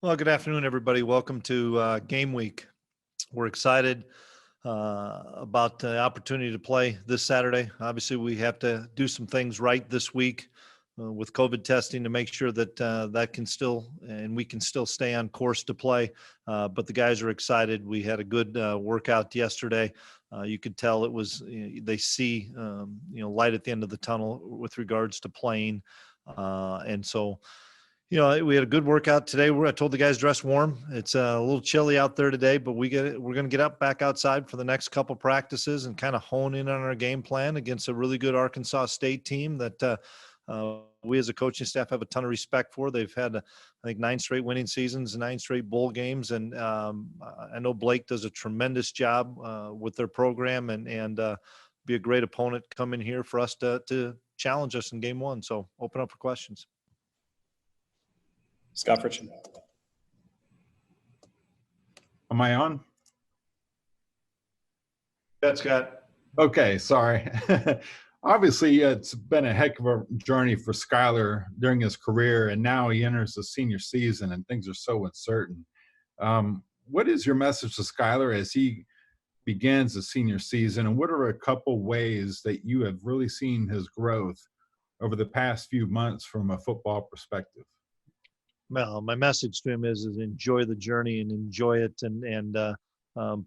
Well, good afternoon, everybody. Welcome to game week. We're excited about the opportunity to play this Saturday. Obviously, we have to do some things right this week with COVID testing to make sure that that can still and we can still stay on course to play. But the guys are excited. We had a good workout yesterday. You could tell it was they see light at the end of the tunnel with regards to playing, and so. We had a good workout today. I told the guys dress warm. It's a little chilly out there today, but we're going to get up back outside for the next couple practices and kind of hone in on our game plan against a really good Arkansas State team that we as a coaching staff have a ton of respect for. They've had, I think, 9 straight winning seasons, 9 straight bowl games, and I know Blake does a tremendous job with their program and be a great opponent coming here for us to challenge us in game one. So open up for questions. Scott Fritchen. Am I on? That's Scott. Okay, sorry. Obviously, it's been a heck of a journey for Skylar during his career, and now he enters the senior season, and things are so uncertain. What is your message to Skylar as he begins the senior season, and what are a couple ways that you have really seen his growth over the past few months from a football perspective? Well, my message to him is enjoy the journey and enjoy it and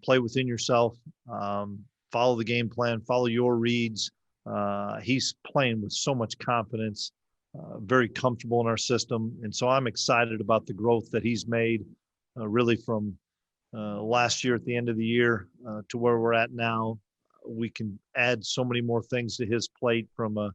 play within yourself. Follow the game plan, follow your reads. He's playing with so much confidence, very comfortable in our system. And so I'm excited about the growth that he's made really from last year at the end of the year to where we're at now. We can add so many more things to his plate from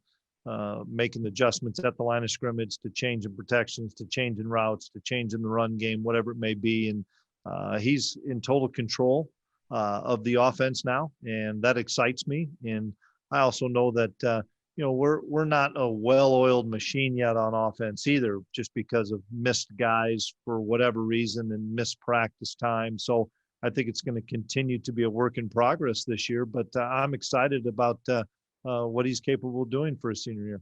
making adjustments at the line of scrimmage, to changing protections, to changing routes, to changing the run game, whatever it may be. And he's in total control of the offense now, and that excites me. And I also know that we're not a well-oiled machine yet on offense either, just because of missed guys for whatever reason and missed practice time. So I think it's going to continue to be a work in progress this year, but I'm excited about what he's capable of doing for his senior year.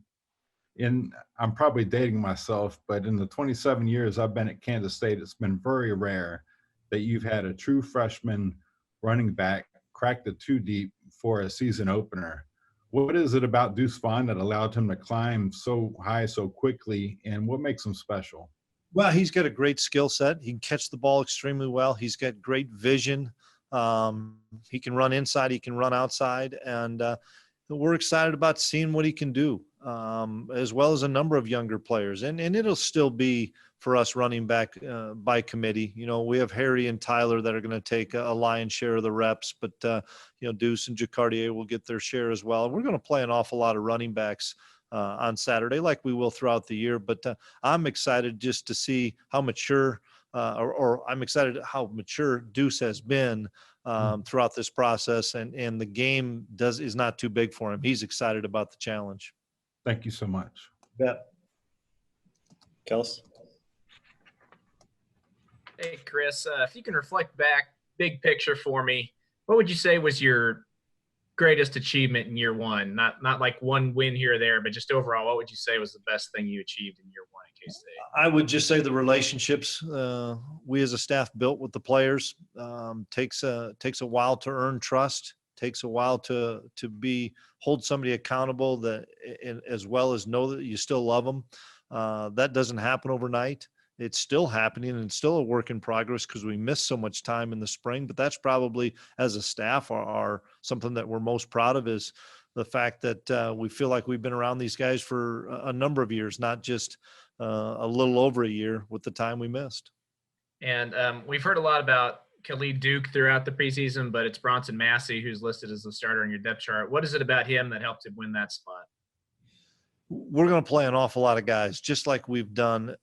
And I'm probably dating myself, but in the 27 years I've been at Kansas State, it's been very rare that you've had a true freshman running back crack the 2 deep for a season opener. What is it about Deuce Vaughn that allowed him to climb so high so quickly, and what makes him special? Well, he's got a great skill set. He can catch the ball extremely well. He's got great vision. He can run inside. He can run outside. And we're excited about seeing what he can do, as well as a number of younger players. And it'll still be for us running back by committee. We have Harry and Tyler that are going to take a lion's share of the reps, but Deuce and Jacardier will get their share as well. And we're going to play an awful lot of running backs on Saturday, like we will throughout the year. But I'm excited just to see how mature, or I'm excited how mature Deuce has been throughout this process, and the game is not too big for him. He's excited about the challenge. Thank you so much. Yeah. Kels. Hey, Chris, if you can reflect back big picture for me, what would you say was your greatest achievement in year one? Not like one win here or there, but just overall, what would you say was the best thing you achieved in year one at K-State? I would just say the relationships we as a staff built with the players takes a while to earn trust. Takes a while to hold somebody accountable, that as well as know that you still love them. That doesn't happen overnight. It's still happening, and it's still a work in progress because we missed so much time in the spring. But that's probably, as a staff, are something that we're most proud of, is the fact that we feel like we've been around these guys for a number of years, not just a little over a year with the time we missed. And we've heard a lot about Khalid Duke throughout the preseason, but it's Bronson Massey who's listed as the starter in your depth chart. What is it about him that helped him win that spot? We're going to play an awful lot of guys, just like we've done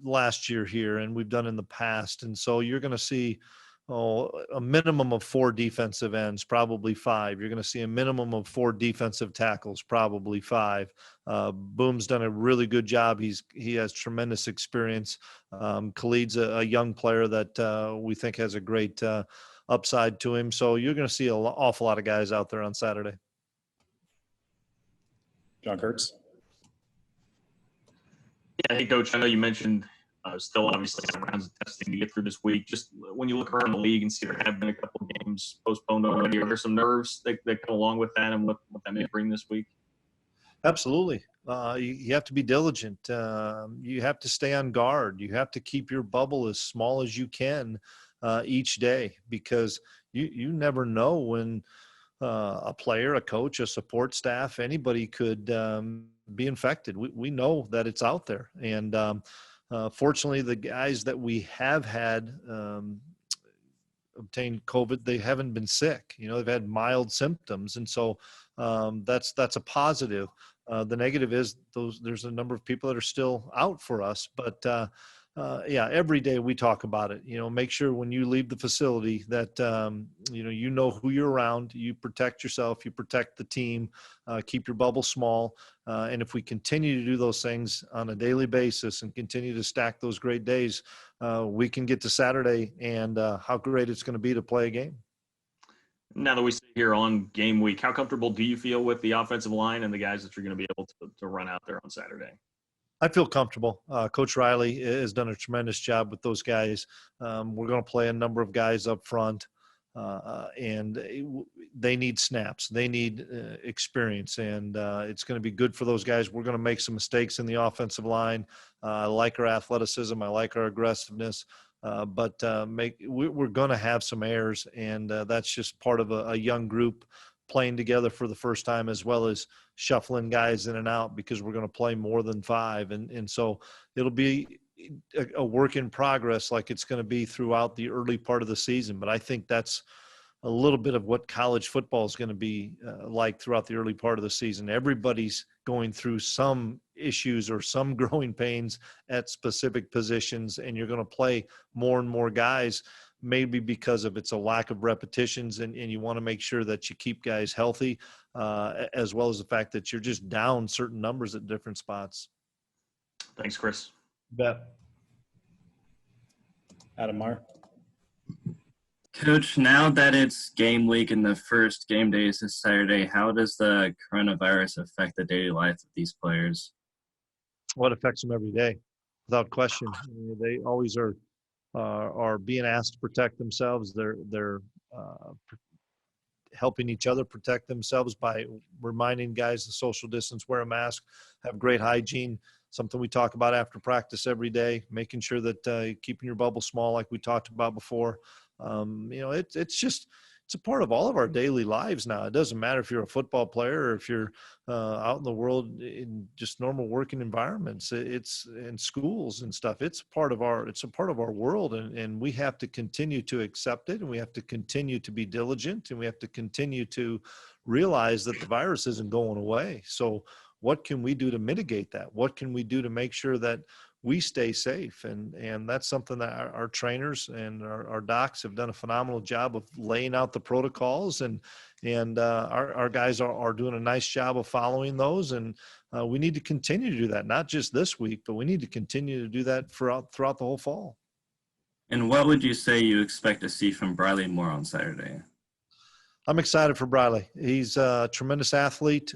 last year here and we've done in the past. And so you're going to see a minimum of 4 defensive ends, probably 5. You're going to see a minimum of 4 defensive tackles, probably 5. Boom's done a really good job. He has tremendous experience. Khalid's a young player that we think has a great upside to him. So you're going to see an awful lot of guys out there on Saturday. John Kurtz. Yeah, hey, Coach, I know you mentioned Still obviously have rounds of testing to get through this week. Just when you look around the league and see there have been a couple of games postponed already, are there some nerves that come along with that and what that may bring this week? Absolutely. You have to be diligent. You have to stay on guard. You have to keep your bubble as small as you can each day, because you never know when a player, a coach, a support staff, anybody could be infected. We know that it's out there. And fortunately, the guys that we have had obtained COVID, they haven't been sick. They've had mild symptoms. And so that's a positive. The negative is there's a number of people that are still out for us, but yeah, every day we talk about it. Make sure when you leave the facility that you know who you're around. You protect yourself, you protect the team, keep your bubble small, and if we continue to do those things on a daily basis and continue to stack those great days, we can get to Saturday and how great it's going to be to play a game. Now that we sit here on game week, how comfortable do you feel with the offensive line and the guys that you're going to be able to run out there on Saturday? I feel comfortable. Coach Riley has done a tremendous job with those guys. We're going to play a number of guys up front, and they need snaps. They need experience, and it's going to be good for those guys. We're going to make some mistakes in the offensive line. I like our athleticism. I like our aggressiveness. But we're going to have some errors, and that's just part of a young group playing together for the first time, as well as shuffling guys in and out, because we're going to play more than 5. And so it'll be a work in progress, like it's going to be throughout the early part of the season. But I think that's a little bit of what college football is going to be like throughout the early part of the season. Everybody's going through some issues or some growing pains at specific positions, and you're going to play more and more guys, maybe because of it's a lack of repetitions, and you want to make sure that you keep guys healthy, as well as the fact that you're just down certain numbers at different spots. Thanks, Chris. Bet. Adam Meyer. Coach, now that it's game week and the first game day is this Saturday, how does the coronavirus affect the daily life of these players? Well, it affects them every day, without question. They always are being asked to protect themselves. They're helping each other protect themselves by reminding guys to social distance, wear a mask, have great hygiene. Something we talk about after practice every day, making sure that keeping your bubble small, like we talked about before. It's a part of all of our daily lives now. It doesn't matter if you're a football player or if you're out in the world in just normal working environments. It's in schools and stuff. It's a part of our world, and we have to continue to accept it, and we have to continue to be diligent, and we have to continue to realize that the virus isn't going away. So what can we do to mitigate that? What can we do to make sure that we stay safe? And that's something that our trainers and our docs have done a phenomenal job of laying out the protocols, and our guys are doing a nice job of following those. And we need to continue to do that, not just this week, but we need to continue to do that throughout the whole fall. And what would you say you expect to see from Briley Moore on Saturday? I'm excited for Briley. He's a tremendous athlete.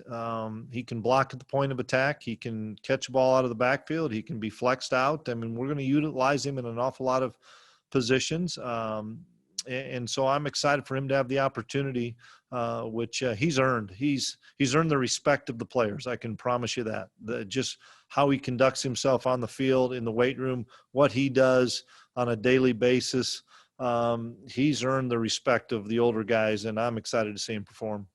He can block at the point of attack. He can catch a ball out of the backfield. He can be flexed out. I mean, we're going to utilize him in an awful lot of positions. And so I'm excited for him to have the opportunity, which he's earned. He's earned the respect of the players. I can promise you that. Just how he conducts himself on the field, in the weight room, what he does on a daily basis. He's earned the respect of the older guys, and I'm excited to see him perform.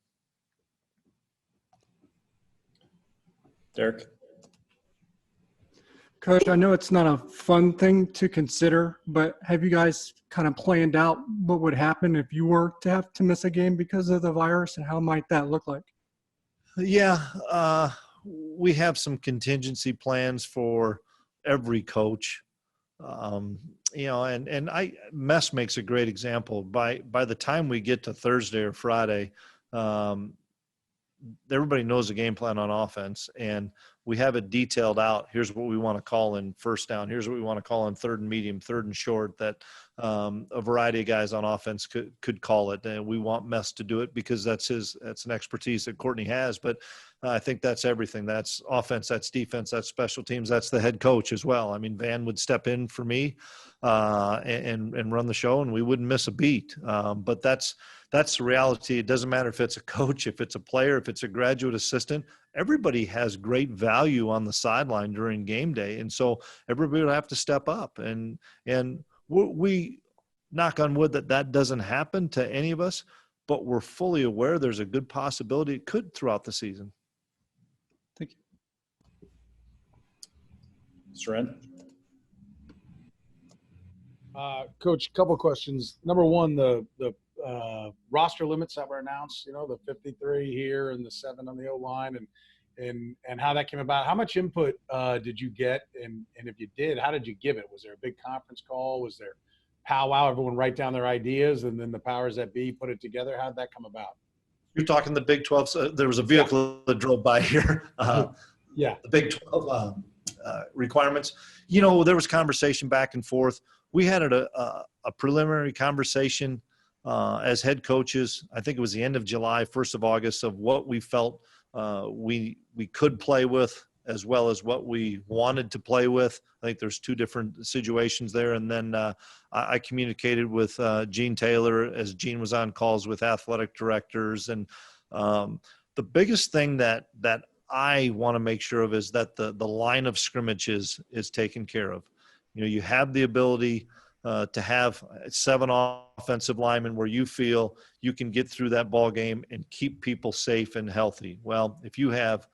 Derek. Coach, I know it's not a fun thing to consider, but have you guys kind of planned out what would happen if you were to have to miss a game because of the virus, and how might that look like? Yeah, we have some contingency plans for every coach. Mess makes a great example. By the time we get to Thursday or Friday, everybody knows the game plan on offense, and we have it detailed out. Here's what we want to call in first down. Here's what we want to call in third and medium, third and short, that a variety of guys on offense could call it. And we want Mess to do it because that's an expertise that Courtney has. But I think that's everything. That's offense, that's defense, that's special teams, that's the head coach as well. I mean, Van would step in for me and run the show, and we wouldn't miss a beat. But that's the reality. It doesn't matter if it's a coach, if it's a player, if it's a graduate assistant. Everybody has great value on the sideline during game day, and so everybody will have to step up. And we knock on wood that doesn't happen to any of us, but we're fully aware there's a good possibility it could throughout the season. Thank you. Seren? Coach, a couple of questions. Number one, the roster limits that were announced, the 53 here and the 7 on the O-line and how that came about. How much input did you get? And if you did, how did you give it? Was there a big conference call? Was there powwow, everyone write down their ideas, and then the powers that be put it together? How did that come about? You're talking the Big 12. There was a vehicle that drove by here. Yeah. The Big 12 requirements. There was conversation back and forth. We had a preliminary conversation as head coaches. I think it was the end of July, 1st of August, of what we felt we could play with as well as what we wanted to play with. I think there's two different situations there. And then I communicated with Gene Taylor as Gene was on calls with athletic directors. And the biggest thing that I want to make sure of is that the line of scrimmage is taken care of. You have the ability to have 7 offensive linemen where you feel you can get through that ball game and keep people safe and healthy. Well, if you have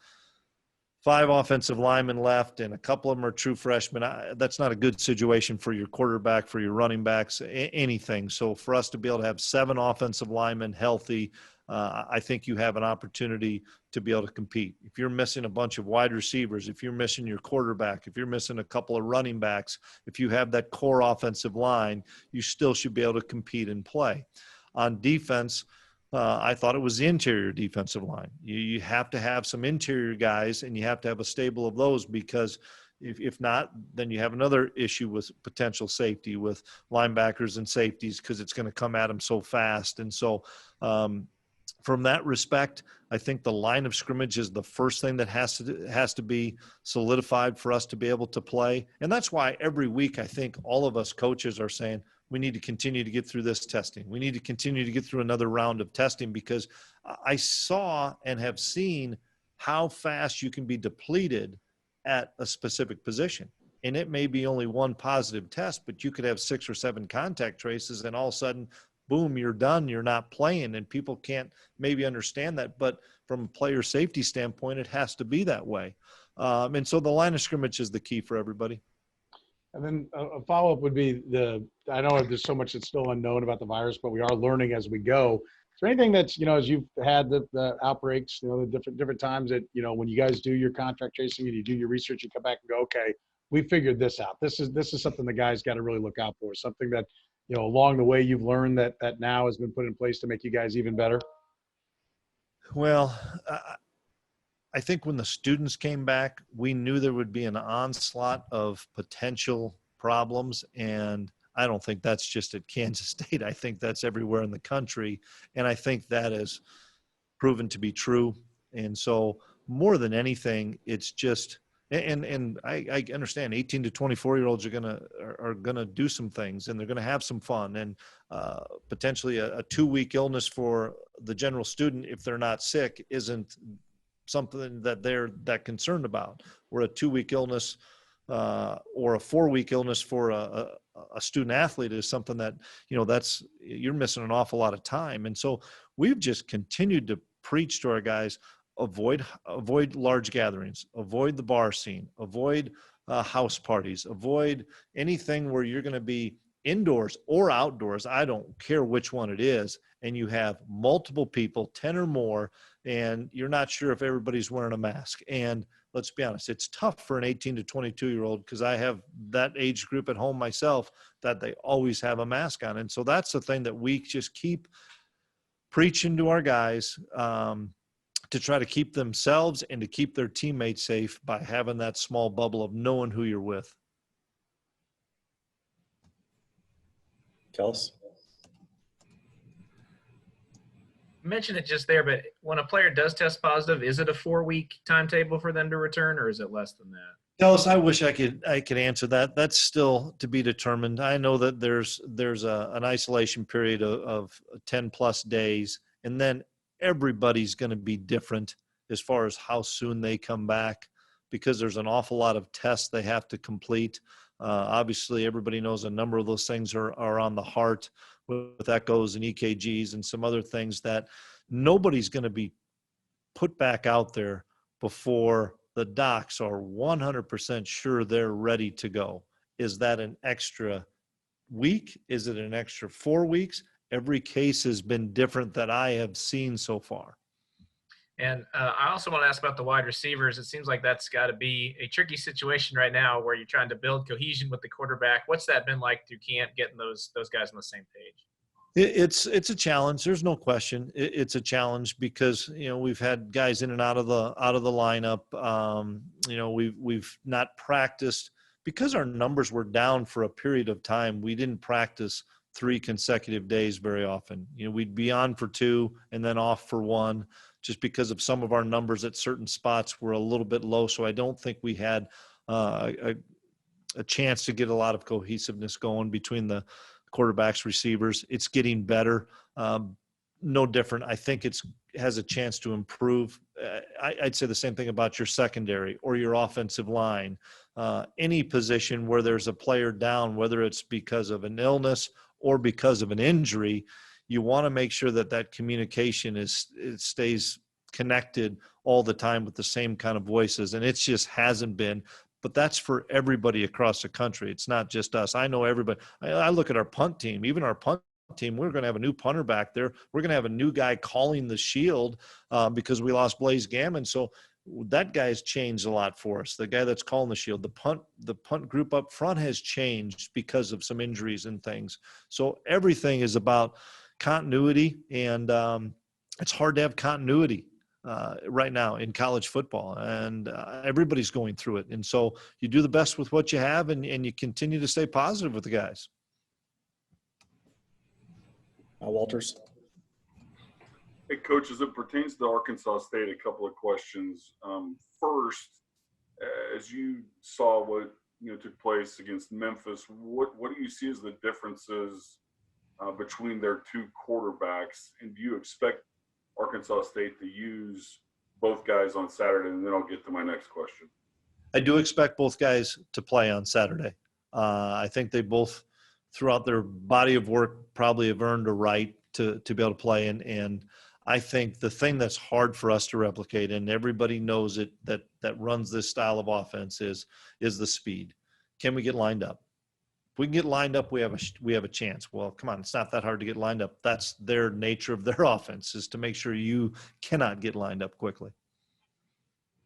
5 offensive linemen left and a couple of them are true freshmen, that's not a good situation for your quarterback, for your running backs, anything. So for us to be able to have 7 offensive linemen healthy, I think you have an opportunity to be able to compete. If you're missing a bunch of wide receivers, if you're missing your quarterback, if you're missing a couple of running backs, if you have that core offensive line, you still should be able to compete and play. On defense, I thought it was the interior defensive line. You have to have some interior guys, and you have to have a stable of those, because if not, then you have another issue with potential safety with linebackers and safeties, because it's going to come at them so fast. And so from that respect, I think the line of scrimmage is the first thing that has to be solidified for us to be able to play. And that's why every week I think all of us coaches are saying, we need to continue to get through this testing. We need to continue to get through another round of testing, because I saw and have seen how fast you can be depleted at a specific position. And it may be only one positive test, but you could have 6 or 7 contact traces, and all of a sudden, boom, you're done. You're not playing, and people can't maybe understand that. But from a player safety standpoint, it has to be that way. And so the line of scrimmage is the key for everybody. And then a follow-up would be I know there's so much that's still unknown about the virus, but we are learning as we go. Is there anything that's, as you've had the outbreaks, the different times that, when you guys do your contract tracing and you do your research, you come back and go, okay, we figured this out. This is something the guys got to really look out for, something that, along the way you've learned that now has been put in place to make you guys even better? Well, I think when the students came back, we knew there would be an onslaught of potential problems. And I don't think that's just at Kansas State. I think that's everywhere in the country. And I think that has proven to be true. And so more than anything, it's just, and I understand 18 to 24-year-olds are gonna do some things, and they're gonna have some fun, and potentially a 2-week illness for the general student, if they're not sick, isn't something that they're that concerned about. Where a 2-week illness or a 4-week illness for a student athlete is something that, you're missing an awful lot of time. And so we've just continued to preach to our guys, avoid large gatherings, avoid the bar scene, avoid house parties, avoid anything where you're going to be indoors or outdoors. I don't care which one it is. And you have multiple people, 10 or more, and you're not sure if everybody's wearing a mask. And let's be honest, it's tough for an 18 to 22-year-old, because I have that age group at home myself, that they always have a mask on. And so that's the thing that we just keep preaching to our guys, to try to keep themselves and to keep their teammates safe by having that small bubble of knowing who you're with. Kels? You mentioned it just there, but when a player does test positive, is it a 4-week timetable for them to return, or is it less than that? Dallas, I wish I could answer that. That's still to be determined. I know that there's an isolation period of 10 plus days, and then everybody's going to be different as far as how soon they come back, because there's an awful lot of tests they have to complete. Obviously, everybody knows a number of those things are on the heart with echoes and EKGs and some other things that nobody's going to be put back out there before the docs are 100% sure they're ready to go. Is that an extra week? Is it an extra 4 weeks? Every case has been different that I have seen so far. And I also want to ask about the wide receivers. It seems like that's got to be a tricky situation right now where you're trying to build cohesion with the quarterback. What's that been like through camp, getting those guys on the same page? It's a challenge. There's no question. It's a challenge because we've had guys in and out of the lineup. We've not practiced because our numbers were down for a period of time. We didn't practice 3 consecutive days very often. We'd be on for 2 and then off for 1, just because of some of our numbers at certain spots were a little bit low. So I don't think we had a chance to get a lot of cohesiveness going between the quarterbacks, receivers. It's getting better. No different. I think it has a chance to improve. I'd say the same thing about your secondary or your offensive line. Any position where there's a player down, whether it's because of an illness or because of an injury, you want to make sure that communication it stays connected all the time with the same kind of voices. And it just hasn't been. But that's for everybody across the country. It's not just us. I know everybody. I look at our punt team, even our punt team, we're going to have a new punter back there. We're going to have a new guy calling the shield because we lost Blaze Gammon. So that guy's changed a lot for us. The guy that's calling the shield, the punt group up front has changed because of some injuries and things. So everything is about continuity, and it's hard to have continuity right now in college football, and everybody's going through it. And so you do the best with what you have, and you continue to stay positive with the guys. Walters. Hey, Coach, as it pertains to Arkansas State, a couple of questions. First, as you saw what took place against Memphis, what do you see as the differences between their 2 quarterbacks, and do you expect Arkansas State to use both guys on Saturday? And then I'll get to my next question. I do expect both guys to play on Saturday. I think they both, throughout their body of work, probably have earned a right to be able to play. And I think the thing that's hard for us to replicate, and everybody knows it, that runs this style of offense is the speed. Can we get lined up? If we can get lined up, we have a chance. Well, come on, it's not that hard to get lined up. That's their nature of their offense, is to make sure you cannot get lined up quickly.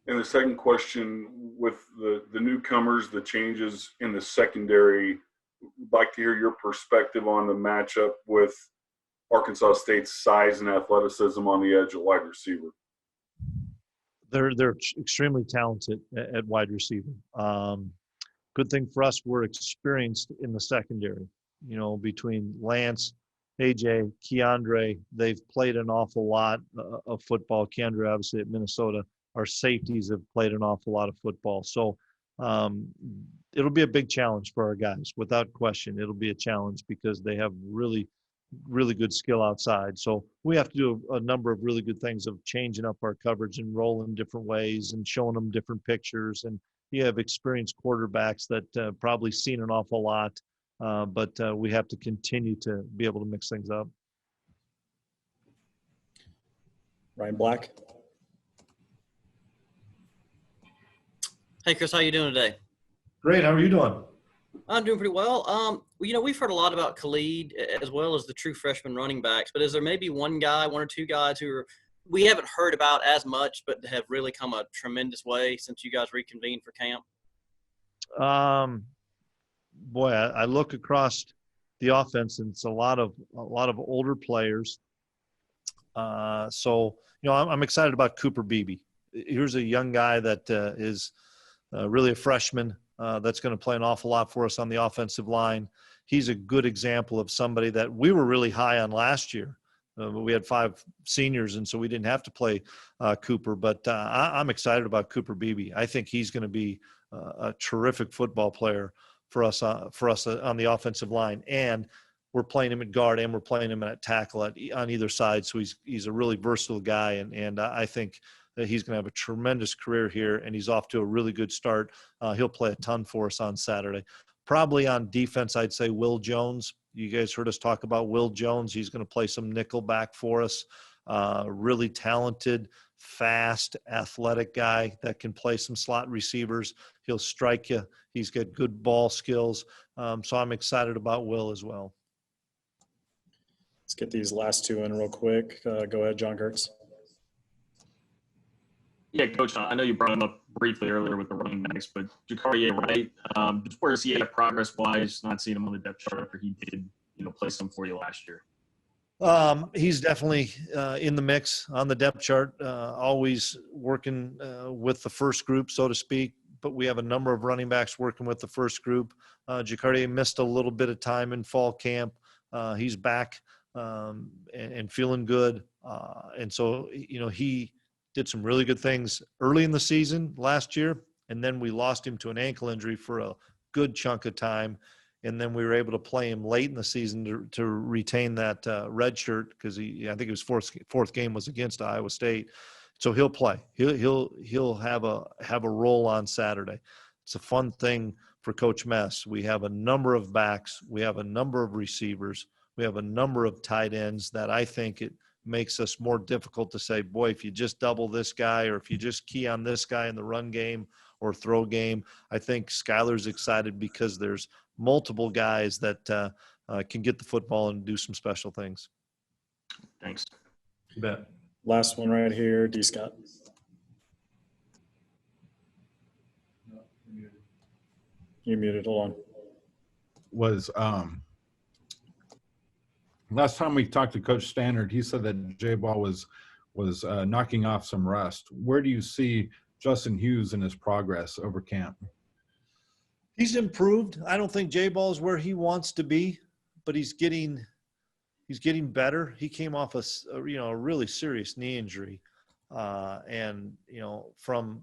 And the second question, with the newcomers, the changes in the secondary, I'd like to hear your perspective on the matchup with Arkansas State's size and athleticism on the edge at wide receiver. They're extremely talented at wide receiver. Good thing for us, we're experienced in the secondary. Between Lance, AJ, Keandre, they've played an awful lot of football. Keandre, obviously, at Minnesota. Our safeties have played an awful lot of football. So it'll be a big challenge for our guys, without question. It'll be a challenge because they have really, really good skill outside. So we have to do a number of really good things of changing up our coverage and rolling different ways and showing them different pictures. And you have experienced quarterbacks that probably seen an awful lot, but we have to continue to be able to mix things up. Ryan Black. Hey, Chris, how you doing today? Great. How are you doing? I'm doing pretty well. We've heard a lot about Khalid as well as the true freshman running backs, but is there maybe one or 2 guys who we haven't heard about as much, but have really come a tremendous way since you guys reconvened for camp? Boy, I look across the offense, and it's a lot of older players. So, I'm excited about Cooper Beebe. Here's a young guy that is really a freshman that's going to play an awful lot for us on the offensive line. He's a good example of somebody that we were really high on last year. But we had 5 seniors, and so we didn't have to play Cooper. But I'm excited about Cooper Beebe. I think he's going to be a terrific football player for us on the offensive line. And we're playing him at guard and we're playing him at tackle on either side. So he's a really versatile guy, and I think that he's going to have a tremendous career here, and he's off to a really good start. He'll play a ton for us on Saturday. Probably on defense, I'd say Will Jones. You guys heard us talk about Will Jones. He's going to play some nickel back for us. Really talented, fast, athletic guy that can play some slot receivers. He'll strike you. He's got good ball skills. So I'm excited about Will as well. Let's get these last 2 in real quick. Go ahead, John Gertz. Yeah, Coach, I know you brought him up briefly earlier with the running backs, but Jakaria Wright, just where is he at progress-wise? Not seeing him on the depth chart after he did, play some for you last year. He's definitely in the mix on the depth chart, always working with the first group, so to speak. But we have a number of running backs working with the first group. Jakaria missed a little bit of time in fall camp. He's back and feeling good. And so, he did some really good things early in the season last year, and then we lost him to an ankle injury for a good chunk of time. And then we were able to play him late in the season to retain that red shirt because I think his fourth game was against Iowa State. So he'll play. He'll have a role on Saturday. It's a fun thing for Coach Mess. We have a number of backs. We have a number of receivers. We have a number of tight ends that I think it makes us more difficult to say, boy, if you just double this guy or if you just key on this guy in the run game or throw game. I think Skylar's excited because there's multiple guys that can get the football and do some special things. Thanks. You bet. Last one right here, D. Scott. You're muted. Hold on. Was last time we talked to Coach Stannard, he said that J-Ball was knocking off some rust. Where do you see Justin Hughes in his progress over camp? He's improved. I don't think J-Ball is where he wants to be, but he's getting better. He came off a really serious knee injury, and from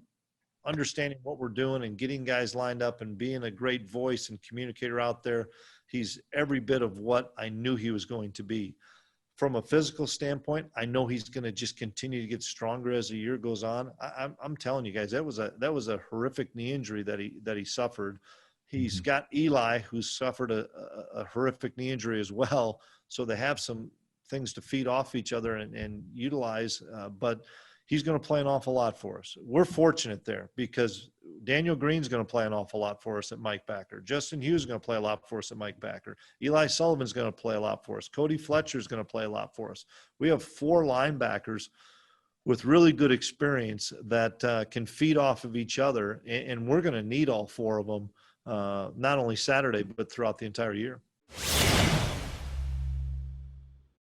understanding what we're doing and getting guys lined up and being a great voice and communicator out there, he's every bit of what I knew he was going to be. From a physical standpoint, I know he's going to just continue to get stronger as the year goes on. I'm telling you guys, that was a horrific knee injury that he suffered. He's got Eli, who's suffered a horrific knee injury as well. So they have some things to feed off each other and utilize. But he's going to play an awful lot for us. We're fortunate there because Daniel Green's going to play an awful lot for us at Mike Backer. Justin Hughes is going to play a lot for us at Mike Backer. Eli Sullivan's going to play a lot for us. Cody Fletcher's going to play a lot for us. We have 4 linebackers with really good experience that can feed off of each other, and we're going to need all 4 of them, not only Saturday, but throughout the entire year.